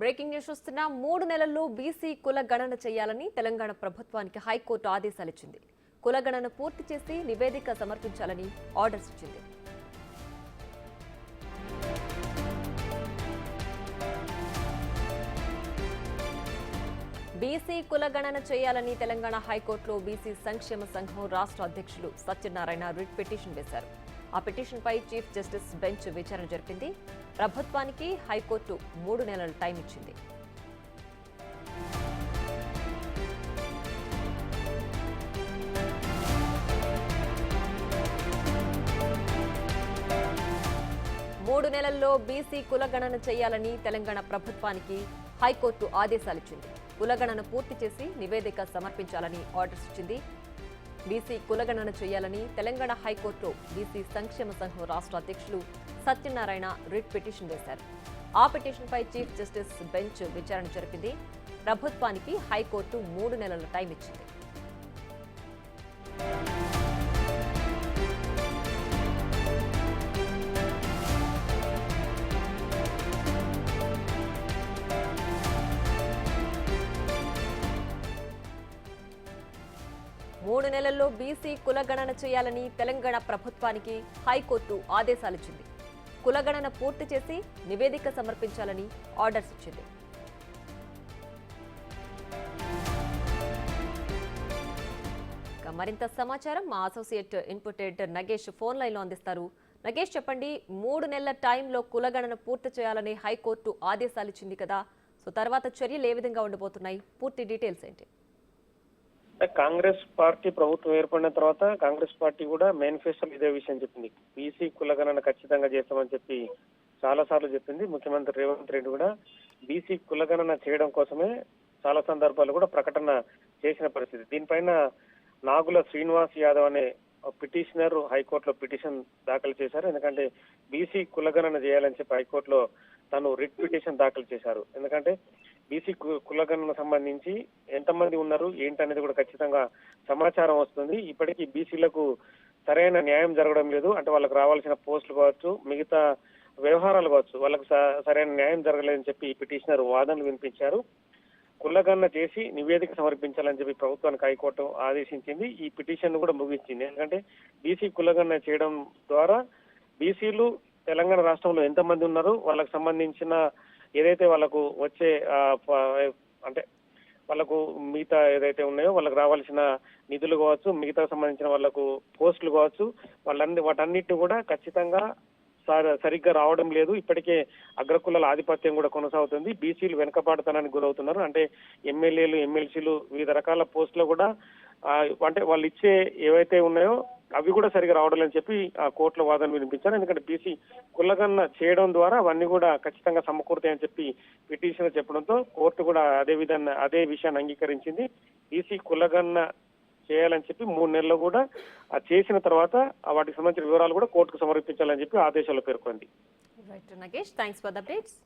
Breaking news చూస్తున్నా 3 నెలల్లో BC కుల గణన చేయాలని తెలంగాణ ప్రభుత్వానికి హైకోర్టు ఆదేశాలు ఇచ్చింది. కుల గణన పూర్తి చేసి నివేదిక సమర్పించాలని ఆర్డర్స్ ఇచ్చింది. బీసీ కుల గణన చేయాలని తెలంగాణ హైకోర్టులో బీసీ సంక్షేమ సంఘం రాష్ట్ర అధ్యక్షులు సత్యనారాయణ రిట్ పిటిషన్ వేశారు. ఆ పిటిషన్పై చీఫ్ జస్టిస్ బెంచ్ విచారణ జరిపింది. ప్రభుత్వానికి హైకోర్టు 3 నెలల టైం ఇచ్చింది. మూడు నెలల్లో బీసీ కులగణన చేయాలని తెలంగాణ ప్రభుత్వానికి హైకోర్టు ఆదేశాలిచ్చింది. కులగణన పూర్తి చేసి నివేదిక సమర్పించాలని ఆర్డర్స్ ఇచ్చింది. బీసీ కులగణన చేయాలని తెలంగాణ హైకోర్టులో బీసీ సంక్షేమ సంఘం రాష్ట్ర అధ్యక్షులు సత్యనారాయణ రిట్ పిటిషన్ వేశారు. ఆ పిటిషన్పై చీఫ్ జస్టిస్ బెంచ్ విచారణ జరిపింది. ప్రభుత్వానికి హైకోర్టు 3 నెలల టైం ఇచ్చింది. మూడు నెలల్లో బీసీ కులగణన చేయాలని తెలంగాణ ప్రభుత్వానికి హైకోర్టు ఆదేశాలిచ్చింది. కులగణన పూర్తి చేసి నివేదిక సమర్పించాలని ఆర్డర్స్ ఇచ్చింది. మరింత సమాచారం మా associate input editor Nagesh phone line లో అందిస్తారు. నగేష్, చెప్పండి, 3 నెలల టైంలో కులగణన పూర్తి చేయాలని హైకోర్టు ఆదేశాలిచ్చింది కదా, సో తర్వాత చర్యలు ఏ విధంగా ఉండబోతున్నాయి? పూర్తి డీటెయిల్స్ ఏంటి? కాంగ్రెస్ పార్టీ ప్రభుత్వం ఏర్పడిన తర్వాత కాంగ్రెస్ పార్టీ కూడా మేనిఫెస్టోలో ఇదే విషయం చెప్పింది. బీసీ కులగణన ఖచ్చితంగా చేస్తామని చెప్పి చాలా సార్లు చెప్పింది. ముఖ్యమంత్రి రేవంత్ రెడ్డి కూడా బీసీ కులగణన చేయడం కోసమే చాలా సందర్భాలు కూడా ప్రకటన చేసిన పరిస్థితి. దీనిపైన నాగుల శ్రీనివాస్ యాదవ్ అనే పిటిషనర్ హైకోర్టులో పిటిషన్ దాఖలు చేశారు. ఎందుకంటే బీసీ కులగణన చేయాలని చెప్పి హైకోర్టులో తను రిట్ పిటిషన్ దాఖలు చేశారు. ఎందుకంటే బీసీ కులగణన సంబంధించి ఎంతమంది ఉన్నారు ఏంటనేది కూడా ఖచ్చితంగా సమాచారం వస్తుంది. ఇప్పటికీ బీసీలకు సరైన న్యాయం జరగడం లేదు. అంటే వాళ్ళకు రావాల్సిన పోస్టులు కావచ్చు, మిగతా వ్యవహారాలు కావచ్చు, వాళ్ళకు సరైన న్యాయం జరగలేదని చెప్పి పిటిషనర్ వాదనలు వినిపించారు. కులగణన చేసి నివేదిక సమర్పించాలని చెప్పి ప్రభుత్వానికి హైకోర్టు ఆదేశించింది. ఈ పిటిషన్ కూడా ముగించింది. ఎందుకంటే బీసీ కులగణన చేయడం ద్వారా బీసీలు తెలంగాణ రాష్ట్రంలో ఎంతమంది ఉన్నారు, వాళ్ళకు సంబంధించిన ఏదైతే వాళ్ళకు వచ్చే అంటే వాళ్ళకు మిగతా ఏదైతే ఉన్నాయో వాళ్ళకు రావాల్సిన నిధులు కావచ్చు, మిగతా సంబంధించిన వాళ్ళకు పోస్టులు కావచ్చు, వాటన్నిటిని కూడా ఖచ్చితంగా సరిగ్గా రావడం లేదు. ఇప్పటికే అగ్రకులాల ఆధిపత్యం కూడా కొనసాగుతుంది. బీసీలు వెనుకబాటుతనానికి గురవుతున్నారు. అంటే ఎమ్మెల్యేలు, ఎమ్మెల్సీలు వివిధ రకాల పోస్టులు కూడా అంటే వాళ్ళు ఇచ్చే ఏవైతే ఉన్నాయో అవి కూడా సరిగా రావడం అని చెప్పి ఆ కోర్టులో వాదన వినిపించారు. ఎందుకంటే బీసీ కులగణన చేయడం ద్వారా అవన్నీ కూడా ఖచ్చితంగా సమకూరుతాయని చెప్పి పిటిషన్ చెప్పడంతో కోర్టు కూడా అదే విషయాన్ని అంగీకరించింది. బీసీ కులగణన చేయాలని చెప్పి 3 నెలల్లో కూడా చేసిన తర్వాత వాటికి సంబంధించిన వివరాలు కూడా కోర్టుకు సమర్పించాలని చెప్పి ఆదేశాలు పేర్కొంది. Right Nagesh, thanks for the updates.